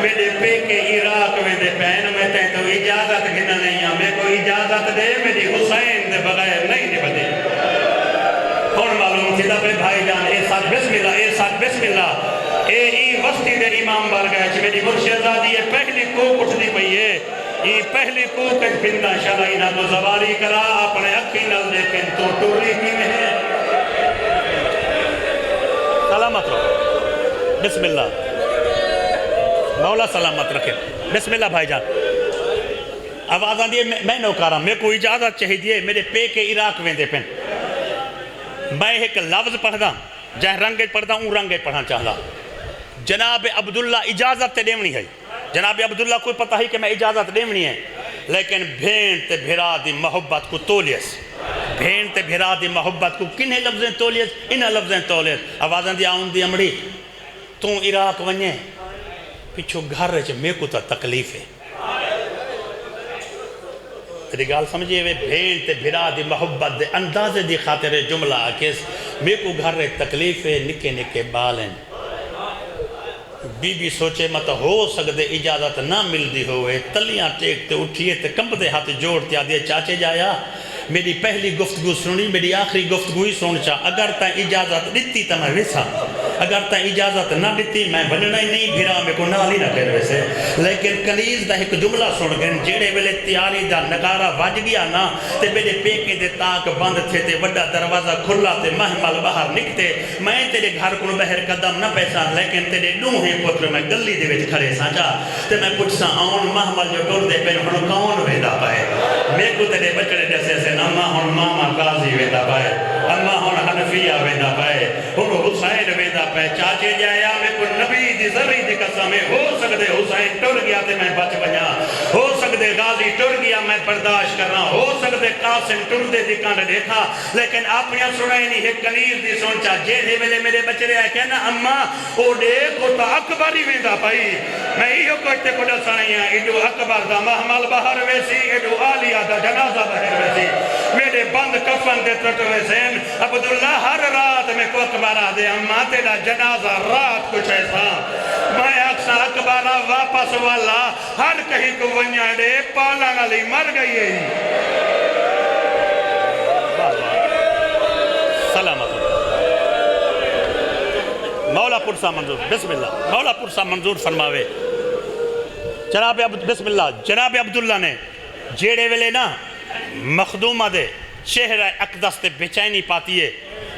میرے پیکے عراق میں دے پہن میں تے تو اجازت گھنا نہیں ہے میں کو اجازت دے میری حسین دے بغیر نہیں نبدے کون معلوم تھی دا بھائی جان اے ساتھ بسم اللہ اے وسطی دے امام بار گئے میری مرشدزادی یہ پہلی کوک اٹھ دی پئی ہے یہ پہلی کوک بندہ شرعی نہ تو زواری کرا اپنے اکھی نہ لیکن تو ٹوری کی میں ہے سلامت رہو بسم اللہ مولا سلامت رکھے بسم اللہ بھائی جان آواز آن دیئے میں نوکارا میں کو اجازت چاہیے میرے پے کے عراق میں دے پین میں ایک لفظ پڑھ دا جہاں رنگے پڑھ دا ہوں رنگے پڑھنا چاہتا جناب عبداللہ اجازت تے دیونی ہے جناب عبداللہ کوئی پتہ ہی کہ میں اجازت دیونی ہے لیکن بھین تے بھرا دی محبت کو تولیس بھین تے بھرا دی محبت کو کنہیں لفظیں تولیس انہیں لفظیں تولیس آوازیں دی آؤن دی امڑی تو عراق ونیے پیچھو گھر رہے میں کو تا تکلیف ہے تیری گال سمجھئے وے بھین تے بھرا دی محبت دے اندازے دی خاطر جملہ آکیس میں کو گھر رہے تکلیف ہے نکے نکے بالیں بی بی سوچے مت ہو سکتے اجازت نہ مل دی ہوئے تلیاں ٹیکتے اٹھئے تے کمب دے ہاتھ جوڑتے آدھے چاچے جایا میری پہلی گفتگو سنی میری آخری گفتگو ہی سن چاہ اگر تا اجازت دیتی تا میں ویسا اگر تا اجازت نہ دیتی میں بننا ہی نہیں بھیرا میں کو نالی نہ کر ویسے لیکن کنیز دا ایک جملہ سن گئن جیڑے ویلے تیاری دا نگارہ واج گیا نا تے میرے پیکے دے تاک بند تھے تے وڈا دروازہ کھلا تے محمل باہر نکتے میں تیرے گھر کو بہر قدم نہ پیسا لیکن تیرے نوہیں پتر میں گلی دے وچ کھڑے سانچا تے میں پوچھ سا آن محمل جو ٹور دے پین ہن کون ویدا پائے میں کو تیرے بچڑے جیسے سے اما ہن ماما قاضی ویدا پائے اما ہن حنفیہ ویدا پائے ہن حسین ویدا پائے چاچے جایا میں کو نبی دی ذری دی قسم ہو سکدے حسین ٹر گیا تے میں بچ بنیا ہو سکدے غازی ٹر گیا میں برداشت کرنا ہو سکدے قاسم ٹر دے دی کانڈ دیکھا لیکن اپنی سنائی نہیں ہے کنیز دی سونچا جے ویلے میرے بچڑے آئے کہنا اما او دے کو تا اکبر ہی ویدا پائی میں ایو کوٹے کو دسائی ہیں ایڈو اکبر دا محمل باہر ویسی ایڈو آلیہ دا جنازہ باہر ویسی میرے بند کفن دے ترٹ ویسین عبداللہ ہر رات میں کو اکبرہ دے اما تیرا جنازہ رات کچھ ایسا میں اکسا اکبرہ واپس والا ہر کہیں کو ونیا دے پالا نالی مر گئی ہے سلامت مولا پرسا منظور بسم اللہ مولا پرسا منظور فرماوے جناب بسم اللہ جناب عبداللہ نے جیڑے ویلے نا مخدومہ دے شہر اقدس تے بچینی پاتی ہے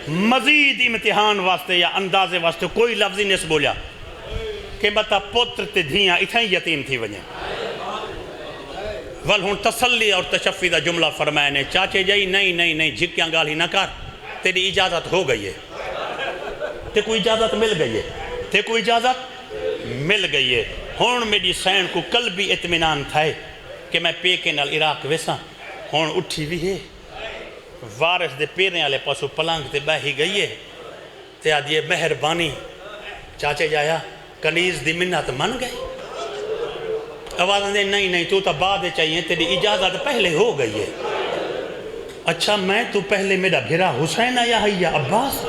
مزید امتحان واسطے یا اندازے واسطے کوئی لفظی نہیں بولیا کہ بتا پتر تے دھیاں اتھائیں یتیم تھی ونیا ول ہون تسلی اور تشفی دا جملہ فرمائے نے چاچے جائی نہیں جھکیاں گال ہی نہ کر تیری اجازت ہو گئی ہے تے کوئی اجازت مل گئی ہے تے کوئی اجازت مل گئی ہے ہون میری سین کو کل بھی اطمینان تھا ہے کہ میں پیکے نال عراق ویسا ہون اٹھی بھی ہے وارث دے پیرنے والے پاسو پلانگ تے بہی گئی ہے تے آدھی مہربانی چاچے جایا کنیز دی منت من گئی آواز دے نہیں تو تا بعد چاہیے تیری اجازت پہلے ہو گئی ہے اچھا میں تو پہلے میرا بھیرا حسین آیا ہے یا عباس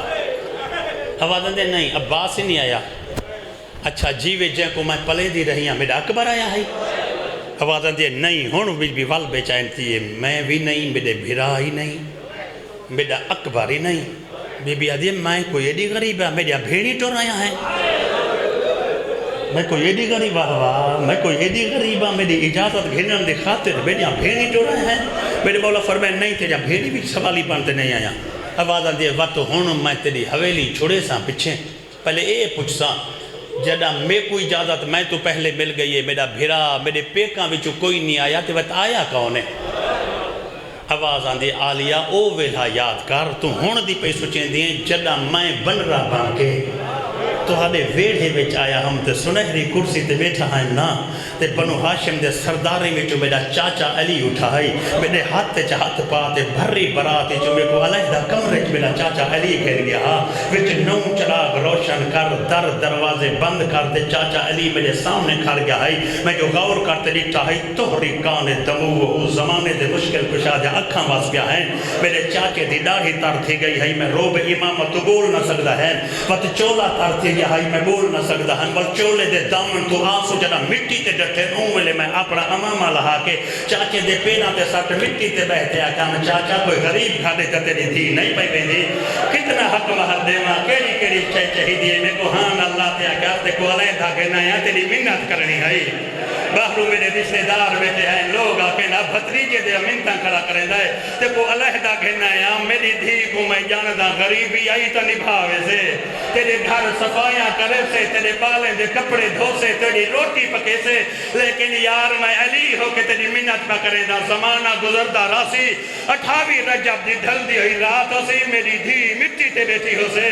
آواز دے نہیں عباس ہی نہیں آیا اچھا جیوے جن کو میں پلے دی رہی ہیں میرا اکبر آیا ہے آواز دے نہیں ہون بھی ول بے چائن تھی میں بھی نہیں میرے بھیرا ہی نہیں میرا اکبر ہی نہیں بی بی آدھی میں کوئی ایڈی غریب ہے میرا بھیڑی ٹور آیا ہے میں کوئی ایڈی غریب میں کوئی ایڈی غریب میری اجازت گھنن دے خاطر میرا بھیڑی ٹور آیا ہے میرے مولا فرمائے نہیں تیرا بھیڑی بھی سوالی بنتے نہیں آیا آواز دے وقت ہون میں تیری حویلی چھوڑے سا پچھے پہلے اے پوچھ سا جدہ میں کوئی اجازت میں تو پہلے مل گئی ہے میرا بھیرا میرے پیکاں وچوں کوئی نہیں آیا تو وقت آیا کون ہے آواز آندھی آلیا او ویلا یاد کر تو ہون دی پہ سوچیں دیئے جدہ میں بن رہا بن کے تو ہالے ویڑھے وچ آیا ہم تے سنہری کرسی تے بیٹھا ہیں نا تے بنو ہاشم دے سردارے میں جو میرا چاچا علی اٹھائی میرے ہاتھ تے چاہت پاتے بھری براتے جو میں کو علیحدہ کمرے جو میرا چاچا علی کہہ گیا وچ نو چراغ روشن کر دروازے بند کر دے چاچا علی میرے سامنے کھڑ گیا ہے میں جو غور کرتے لکھتا ہے توہری کان دمو او زمانے دے مشکل کشا دے اکھاں واس گیا ہے میرے چاچے دی داڑھی تر تھی گئی ہے میں روب امامت بول نہ سکتا ہے وقت چولا تر تھی گیا ہے میں بول نہ سکتا ہے بل چولے دے دامن تو آنسو جنا مٹی تے ڈٹھے اون ویلے میں اپنا امامہ لہا کے چاچے دے پینا تے سٹ مٹی تے بہتے آکا میں چاچا کوئی غریب کھانے تے تیری دھی نہیں پہ بیندی کتنا حق مہر دیما کیڑی کیڑی چاہی دیئے میں کو ہاں اللہ تے آکا تے کو علیحدہ کے نیا تیری منت کرنی ہے باہروں میرے رشتہ دار بیٹھے ہیں لوگ آکے نا بھتریجے دے منتاں کھڑا کریں دائے تے کو علیحدہ کہنا ہے میری دھی کو میں جاندہ غریبی آئی تا نبھاوے سے تیرے گھر صفائیاں کرے سے تیرے بالیں دے کپڑے دھو سے تیری روٹی پکے سے لیکن یار میں علی ہو کے تیری منت پہ کریں دا زمانہ گزردہ راسی 28 رجب دی ڈھل دی ہوئی رات ہو سی میری دھی مٹی تے بیٹھی ہو سے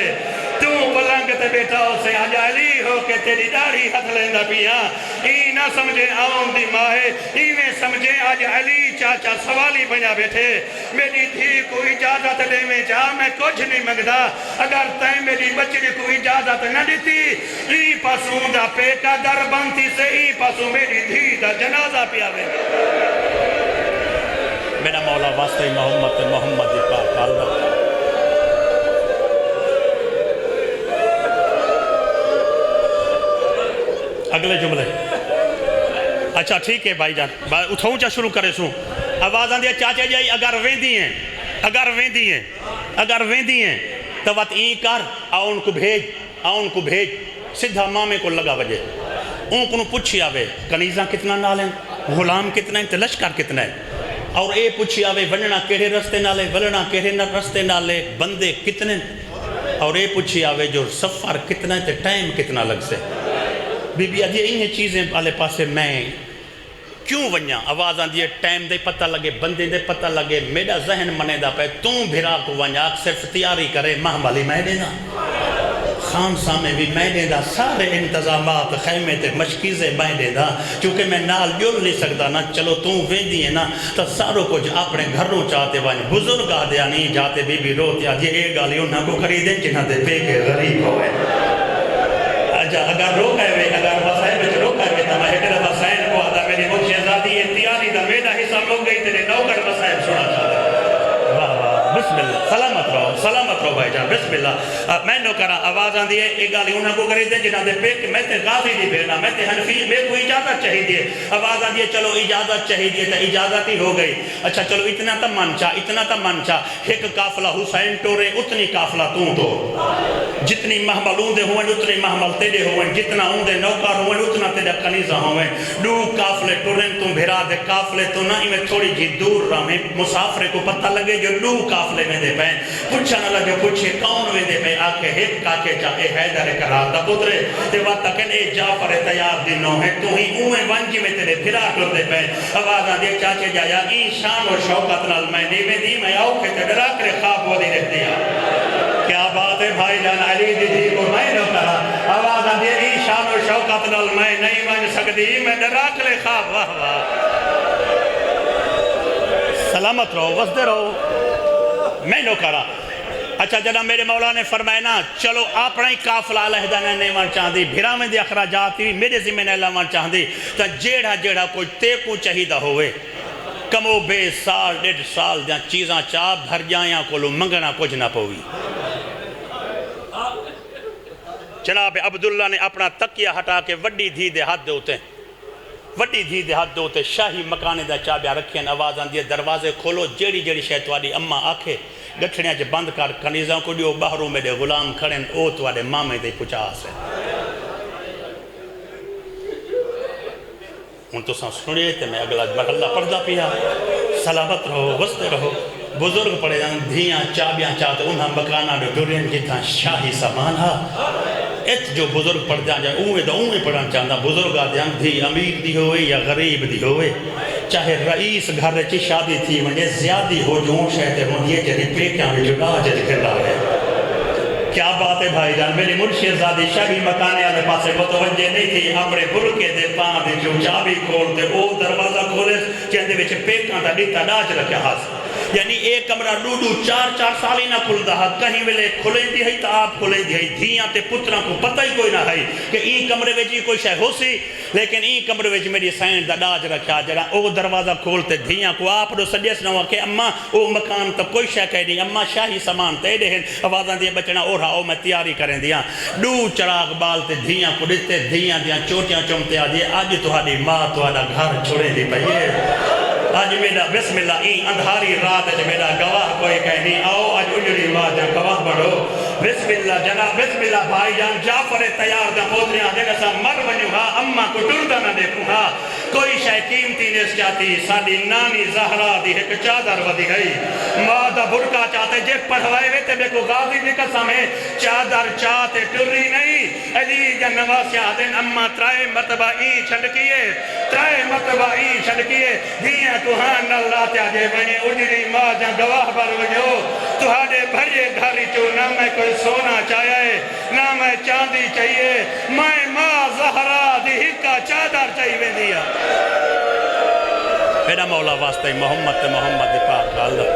تو پلنگ تے بیٹھا ہو سے آج علی ہو کے تیری داڑھی ہتھ لیندہ پیا ای نہ سمجھے آؤں دی ماہے ایویں سمجھے آج علی چاچا سوالی بنا بیٹھے میری دھی کو اجازت دے میں چاہ میں کچھ نہیں مگدا اگر تائیں میری بچی کو اجازت نہ دیتی ای پاسوں دا پیکا در بنتی سے ای پاسوں میری دھی دا جنازہ پیاوے میرا مولا واسطہ محمد پاک اللہ اگلے جملے اچھا ٹھیک ہے بھائی جان اتھاؤں چا شروع کرے سوں آواز آن دیا چاچے جائی اگر ویندی ہیں تو وقت این کر آؤن کو بھیج سدھا مامے کو لگا وجہ اون کو پوچھی آوے کنیزاں کتنا نالیں غلام کتنا ہیں لشکر کتنا ہے اور اے پوچھی آوے وننا کیڑے رستے نالے ولنا کیڑے رستے نالے بندے کتنے اور اے پوچھی آوے جو سفر کتنا ہے ٹائم کتنا لگ سے بی بی آدھی انہیں چیزیں والے پاسے میں کیوں ونیا آواز آن دیئے ٹائم دے پتہ لگے بندے دے پتہ لگے میرا ذہن منے دا پہ توں بھرا کو ونیا صرف تیاری کرے محملی میں دینا خان سامے بھی میں دینا سارے انتظامات خیمے تے مشکیزیں میں دینا چونکہ میں نال جل نہیں سکتا نا چلو توں ویندی ہے نا تو ساروں کچھ اپنے گھروں چاہتے ونیا بزرگ آدھیا نہیں جاتے بی بی روتی آدھی ایک گالی انہاں کو خریدیں جنہاں دے پے کے غریب ہوئے اگر روکے ہوئے اگر وسائل میں روکے ہوئے تو میں ایک وسائل کو آدھا میری وہ شہزادی انتیاری دا میرا حصہ لوگ گئی تیرے نوکر وسائل سنا چاہتا واہ واہ بسم اللہ سلامت رہو بھائی جان بسم اللہ میں نو کرا آواز آن دیئے ایک گالی انہاں کو کری دیں جنہاں دے پیک میں تے غازی نہیں بھیرنا میں تے حنفی میں کو اجازت چاہی دیئے آواز آن دیئے چلو اجازت چاہی دیئے تا اجازت ہی ہو گئی اچھا چلو اتنا تا منچا ایک قافلہ حسین ٹورے اتنی قافلہ تو جتنی محمل اوندے ہوئیں اتنی محمل تیرے ہوئیں جتنا اوندے نوکار ہوئیں اتنا تیرے کنیزہ ہوئیں دو قافلے ٹورن تم بھیرا دے قافلے تو نہ میں تھوڑی جی دور رہے مسافرے کو پتہ لگے جو دو قافلے میں دے پہیں پوچھا نہ لگے پوچھے کون میں دے پہیں آکے ہیت کاکے جائے حیدر کرار دا پترے تے وقت تکن اے جعفر تیار دنوں ہے تو ہی اوہیں وانجی میں تیرے بھیرا ٹور دے پہیں آوازاں دے چاچے جایا این شان و شوقت نال میں نیوے دی میں آؤ کے تے ڈرا کرے خواب وہ دی رہتے ہیں کیا بات ہے بھائی جان علی دی کو میں نہ کرا آوازاں دے این شان و شوقت نال میں نہیں ون سکتی میں ڈرا کرے خواب واہ واہ سلامت رہو وسدے رہو میں نہ کرا اچھا جناب میرے مولا نے فرمایا نا چلو اپنا ہی قافلہ علیحدہ نہیں ون چاہتی بھیرا میں دے اخراجات بھی میرے ذمہ نہیں لاون چاہتی تو جیڑا کوئی تے کو چاہیدہ ہوئے کمو بے سال 1.5 سال جہاں چیزاں چاہ بھر جائیں کو لو منگنا کچھ نہ پوئی جناب عبداللہ نے اپنا تکیہ ہٹا کے وڈی دھی دے ہاتھ دوتے شاہی مکانے دا چابیا رکھیں آواز آن دیئے دروازے کھولو جیڑی شیطواری اممہ آکھے گٹھڑیاں جے بند کر کنیزاں کو دیو باہروں میں دے غلام کھڑیں او توارے مامے دے پچھا آسے ان تو سنیے تے میں اگلا بغلہ پردہ پیا سلامت رہو وستے رہو بزرگ پڑے جان دھیاں چابیاں چاہتے انہاں مکانہ دے ڈورین جتاں شاہی سامان ہا ات جو بزرگ پڑھ جائے اوے تو اوے پڑھنا چاہتا بزرگ آدھے دھی امیر دی ہوئے یا غریب دی ہوئے چاہے رئیس گھر چی شادی تھی ونجے زیادی ہو جو شہتے ہوں یہ جنی پیکیاں میں جدا جد کھلا ہے کیا بات ہے بھائی جان میری مرشد زادی شاہی مکانے آلے پاسے متوجہ نہیں تھی اپنے برکے دے پاں دے جو چابی کھول دے او دروازہ کھولے چندے وچ پیکاں دا ڈیتا ڈاج رکھیا ہاس یعنی ایک کمرہ ڈوڈو چار سالی نہ کھل دہا کہیں ویلے کھلیں دی ہے تا آپ کھلیں دی ہے دھیاں تے پتران کو پتہ ہی کوئی نہ ہے کہ این کمرے ویجی کوئی شے ہو سی لیکن این کمرے ویجی میری سائن دا ڈاج رکھا جڑا او دروازہ کھولتے دھیاں کو آپ دو سجیس نہ ہوا کہ اماں او مکان تب کوئی شے کہہ دی اماں شاہی سامان تے دے ہیں آوازاں دیا بچنا اور ہاؤ میں تیاری کریں دیا ڈو چراغ بالتے دھیاں کو دیتے دھیاں دیا چوٹیاں چمتے آ دیئے آج تہاڈی ماں تہاڈا گھر چھوڑے دی پئیے آج میرا بسم اللہ این اندھاری رات ہے میرا گواہ کوئی کہنی آؤ آج اجڑی ماں جا گواہ بڑھو بسم اللہ جناب بسم اللہ بھائی جان جعفر تیار دا پوتریاں دیکھا سا مر بنیو ہا اممہ کو ٹردہ نہ دیکھوں ہا کوئی شے قیمتی نیس چاہتی ساڑی نانی زہرا دی ایک چادر ودی گئی ماں دا بھڑکا چاہتے جے پڑھوائے وے تے بے کو غازی دیکھا سامے چادر چاہتے ٹری نہیں علی جن نواسیہ دن اممہ ترائے مرتبہ ای چھڑکیے ترائے مرتبہ ای چھڑکیے دھیاں توہان اللہ تے آجے بنے اجڑی ماں جا گواہ بر وجو تہاڈے بھریے گھری چو نہ میں کوئی سونا چاہیے نہ میں چاندی چاہیے میں ماں زہرا دی ہکا چادر چاہیے دیا میرا مولا واسطہ محمد دی پاک اللہ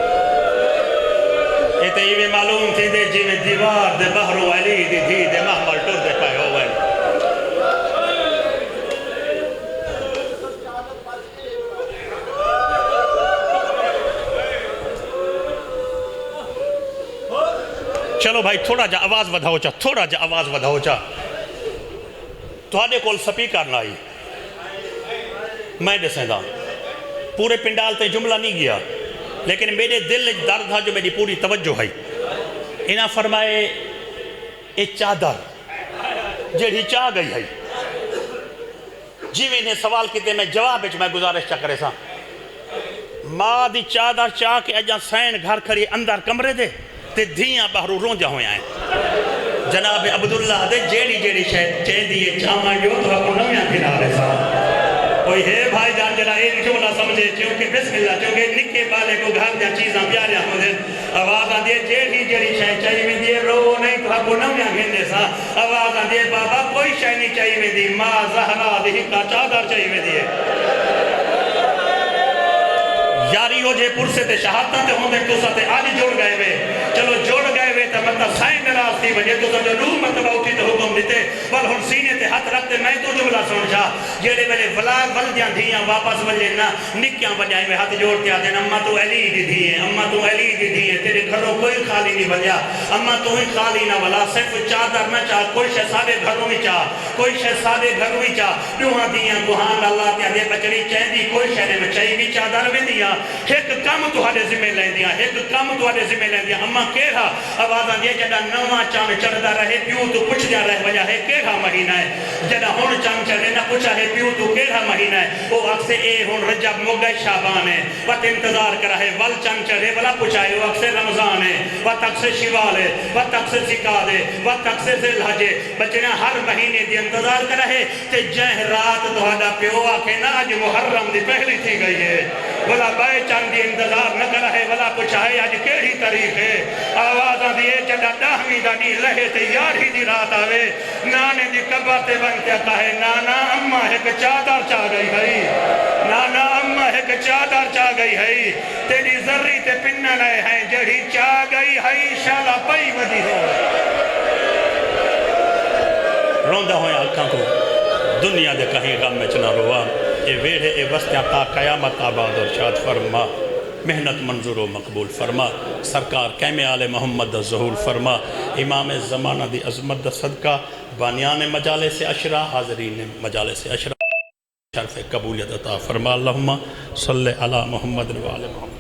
یہ تو یہ بھی معلوم تھی دے جی میں دیوار دے بحرو علی دی دھی دے محمل ٹر دے پائے ہوئے چلو بھائی تھوڑا جا آواز ودھاؤ چا تہاڈے کول سپیکر نہ آئی میں دسیں دا پورے پنڈال تے جملہ نہیں گیا لیکن میرے دل درد تھا جو میری پوری توجہ ہے انہاں فرمائے اے چادر جیڑی چاہ گئی ہے جی میں انہیں سوال کیتے میں جواب میں گزارش چا کرے سا ماں دی چادر چاہ کے اجاں سین گھر کھڑی اندر کمرے دے تے دھیاں باہروں رونجا ہویا ہیں جناب عبداللہ دے جیڑی شاید چین دیئے چاہاں جو تو آپ کو نمیاں کھنا رہے سا کوئی ہے بھائی جان جنہ ایک جملہ سمجھے چونکہ بسم اللہ چونکہ نکے بالے کو گھر جا چیزاں پیارے آمدیں آوازاں دیئے جیڑی شاید چاہیے میں دیئے رو نہیں تو آپ کو نمیاں کھنے سا آوازاں دیئے بابا کوئی شاید نہیں چاہیے میں دی ماں زہرا دی ہکا چادر چاہیے میں دیئے یاری ہو جے پرسے تے شہادتاں تے ہوندے تو سا تے آج جوڑ گئے وے چلو جوڑ گئے وے تا مطلب سائن نراز تھی وجہ تو سا جو نور مرتبہ اٹھی تے حکم دیتے ول ہن سینے تے ہاتھ رکھتے میں تو جملہ سمجھا جیڑے ویلے ولدیاں دھیاں واپس ولے نا نکیاں وجائیں میں ہاتھ جوڑ کے آتے ہیں اممہ تو علی دی دی ہیں اممہ تو علی دی دی ہیں تیرے گھروں کوئی خالی نہیں ولیا اممہ تو ہی خالی نہ ولا صرف چادر نہ چاہ کوئی شہزادے گھروں میں چاہ کوئی شہزادے گھروں میں چاہ دوہاں دیاں گوہان اللہ تے آدھے بچڑی چہدی کوئی شہرے میں چاہی بھی چادر میں دیا ایک کم تہاڈے ذمہ لیں دیا ایک کم تہاڈے ذمہ لیں دیا اماں کیڑا آوازاں دے جڑا نواں چاند چڑھدا رہے پیو تو پوچھ دیا رہ وجہ ہے کیڑا مہینہ ہے جڑا ہن چاند چڑھے نہ پوچھا ہے پیو تو کیڑا مہینہ ہے او اکثر اے ہن رجب مگے شعبان ہے وقت انتظار کرا ہے ول چاند چڑھے ولا پوچھا ہے او اکثر رمضان ہے وقت اکثر شوال ہے وقت اکثر ذکر ہے وقت اکثر ذی الحج ہے بچنا ہر مہینے دی انتظار کرا ہے تے جہ رات تہاڈا پیو آکھے نا اج محرم دی پہلی تھی گئی ہے ولا بائے چاند دی انتظار نہ کرا ہے ولا پوچھا ہے آج کیڑی تاریخ ہے آوازاں دیئے چڑا 10ویں دا نہیں لہے تے 11 دی رات آوے نانے دی قبر تے بن کے کہے نانا اماں ایک چادر چاہ گئی ہے نانا اماں ایک چادر چاہ گئی ہے تیری ذری تے پنن لے ہیں جڑی چاہ گئی ہے انشاءاللہ پئی ودی ہو روندا ہویا اکھاں کو دنیا دے کہیں غم میں چنا روا اے ویڑے اے وستیاں تا قیامت آباد اور شاد فرما محنت منظور و مقبول فرما سرکار قیم آل محمد ظہور فرما امام زمانہ دی عظمت دا صدقہ بانیان مجالس عشرہ حاضرین مجالس عشرہ شرف قبولیت عطا فرما اللہم صلی علی محمد و آل محمد